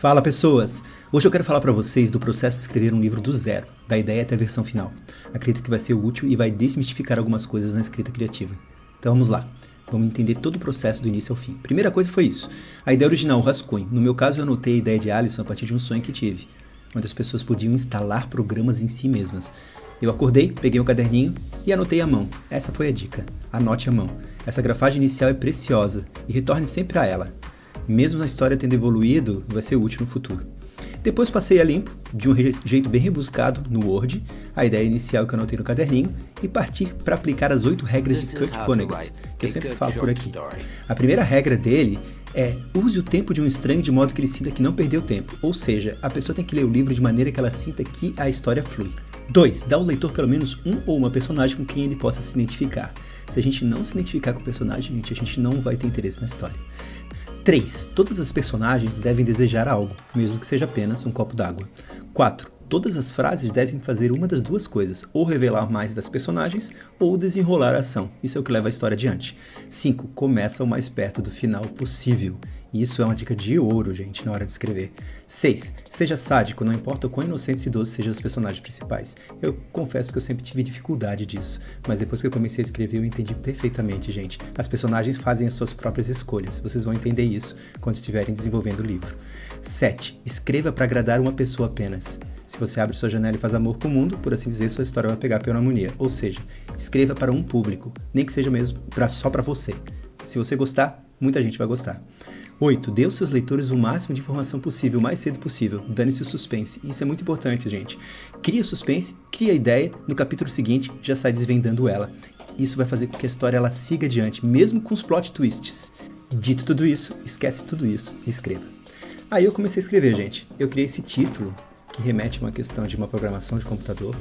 Fala pessoas! Hoje eu quero falar para vocês do processo de escrever um livro do zero, da ideia até a versão final. Acredito que vai ser útil e vai desmistificar algumas coisas na escrita criativa. Então vamos lá, vamos entender todo o processo do início ao fim. Primeira coisa foi isso, a ideia original, o rascunho. No meu caso eu anotei a ideia de Alisson a partir de um sonho que tive, onde as pessoas podiam instalar programas em si mesmas. Eu acordei, peguei um caderninho e anotei à mão. Essa foi a dica, anote à mão. Essa grafagem inicial é preciosa e retorne sempre a ela. Mesmo a história tendo evoluído, vai ser útil no futuro. Depois passei a limpo, de um jeito bem rebuscado, no Word, a ideia inicial que eu anotei no caderninho, e parti para aplicar as 8 regras de Kurt Vonnegut, que eu sempre falo por aqui. A primeira regra dele é: use o tempo de um estranho de modo que ele sinta que não perdeu tempo, ou seja, a pessoa tem que ler o livro de maneira que ela sinta que a história flui. 2. Dá ao leitor pelo menos um ou uma personagem com quem ele possa se identificar. Se a gente não se identificar com o personagem, a gente não vai ter interesse na história. 3. Todas as personagens devem desejar algo, mesmo que seja apenas um copo d'água. 4. Todas as frases devem fazer uma das duas coisas, ou revelar mais das personagens, ou desenrolar a ação. Isso é o que leva a história adiante. 5. Começa o mais perto do final possível. Isso é uma dica de ouro, gente, na hora de escrever. 6. Seja sádico, não importa o quão inocentes e doces sejam os personagens principais. Eu confesso que eu sempre tive dificuldade disso, mas depois que eu comecei a escrever eu entendi perfeitamente, gente. As personagens fazem as suas próprias escolhas. Vocês vão entender isso quando estiverem desenvolvendo o livro. 7. Escreva para agradar uma pessoa apenas. Se você abre sua janela e faz amor com o mundo, por assim dizer, sua história vai pegar pneumonia. Ou seja, escreva para um público, nem que seja mesmo só para você. Se você gostar, muita gente vai gostar. 8. Dê aos seus leitores o máximo de informação possível, o mais cedo possível. Dane-se o suspense. Isso é muito importante, gente. Cria suspense, cria a ideia, no capítulo seguinte já sai desvendando ela. Isso vai fazer com que a história ela siga adiante, mesmo com os plot twists. Dito tudo isso, esquece tudo isso e escreva. Aí eu comecei a escrever, gente. Eu criei esse título, que remete a uma questão de uma programação de computador,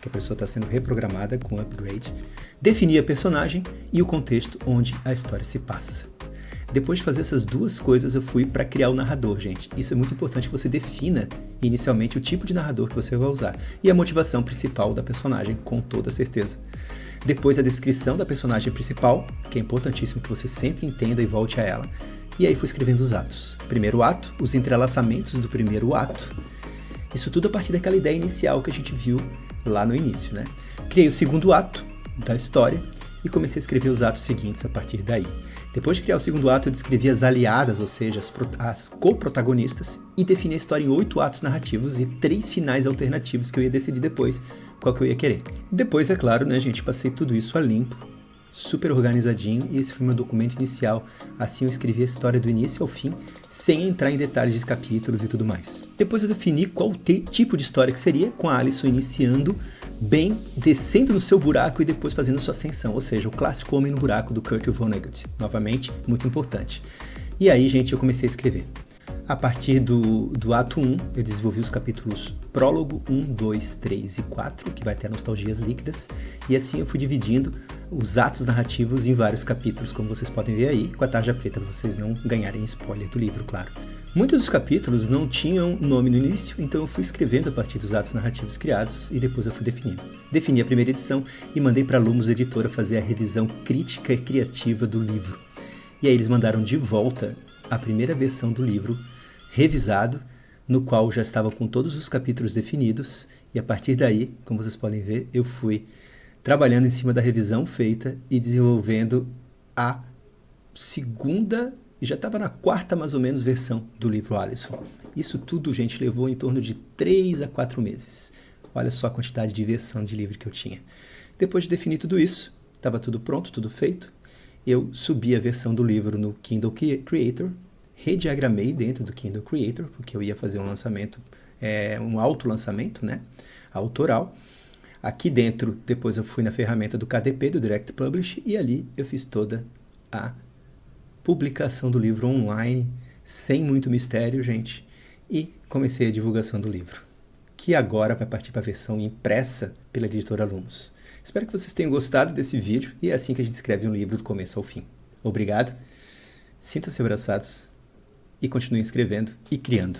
que a pessoa está sendo reprogramada com upgrade. Defini a personagem e o contexto onde a história se passa. Depois de fazer essas duas coisas, eu fui para criar o narrador, gente. Isso é muito importante que você defina inicialmente o tipo de narrador que você vai usar e a motivação principal da personagem, com toda certeza. Depois a descrição da personagem principal, que é importantíssimo que você sempre entenda e volte a ela. E aí fui escrevendo os atos. Primeiro ato, os entrelaçamentos do primeiro ato. Isso tudo a partir daquela ideia inicial que a gente viu lá no início, né? Criei o segundo ato da história e comecei a escrever os atos seguintes a partir daí. Depois de criar o segundo ato, eu descrevi as aliadas, ou seja, as co-protagonistas, e defini a história em 8 atos narrativos e 3 finais alternativos que eu ia decidir depois qual que eu ia querer. Depois, é claro, né, gente, passei tudo isso a limpo, super organizadinho, e esse foi meu documento inicial. Assim eu escrevi a história do início ao fim, sem entrar em detalhes de capítulos e tudo mais. Depois eu defini qual tipo de história que seria, com a Alisson iniciando bem, descendo no seu buraco e depois fazendo sua ascensão, ou seja, o clássico Homem no Buraco do Kurt Vonnegut. Novamente, muito importante. E aí, gente, eu comecei a escrever. A partir do ato 1, eu desenvolvi os capítulos prólogo 1, 2, 3 e 4, que vai ter nostalgias líquidas, e assim eu fui dividindo os atos narrativos em vários capítulos, como vocês podem ver aí, com a tarja preta, para vocês não ganharem spoiler do livro, claro. Muitos dos capítulos não tinham nome no início, então eu fui escrevendo a partir dos atos narrativos criados e depois eu fui definindo. Defini a primeira edição e mandei para a Lumos Editora fazer a revisão crítica e criativa do livro. E aí eles mandaram de volta a primeira versão do livro, revisado, no qual já estava com todos os capítulos definidos, e a partir daí, como vocês podem ver, eu fui trabalhando em cima da revisão feita e desenvolvendo a segunda, e já estava na 4ª mais ou menos versão do livro Alisson. Isso tudo, gente, levou em torno de 3 a 4 meses. Olha só a quantidade de versão de livro que eu tinha. Depois de definir tudo isso, estava tudo pronto, tudo feito, eu subi a versão do livro no Kindle Creator, rediagramei dentro do Kindle Creator, porque eu ia fazer um lançamento, um autolançamento, né, autoral. Aqui dentro, depois eu fui na ferramenta do KDP, do Direct Publish, e ali eu fiz toda a publicação do livro online, sem muito mistério, gente, e comecei a divulgação do livro, que agora vai partir para a versão impressa pela editora Lumos. Espero que vocês tenham gostado desse vídeo, e é assim que a gente escreve um livro do começo ao fim. Obrigado, sintam-se abraçados, e continuem escrevendo e criando.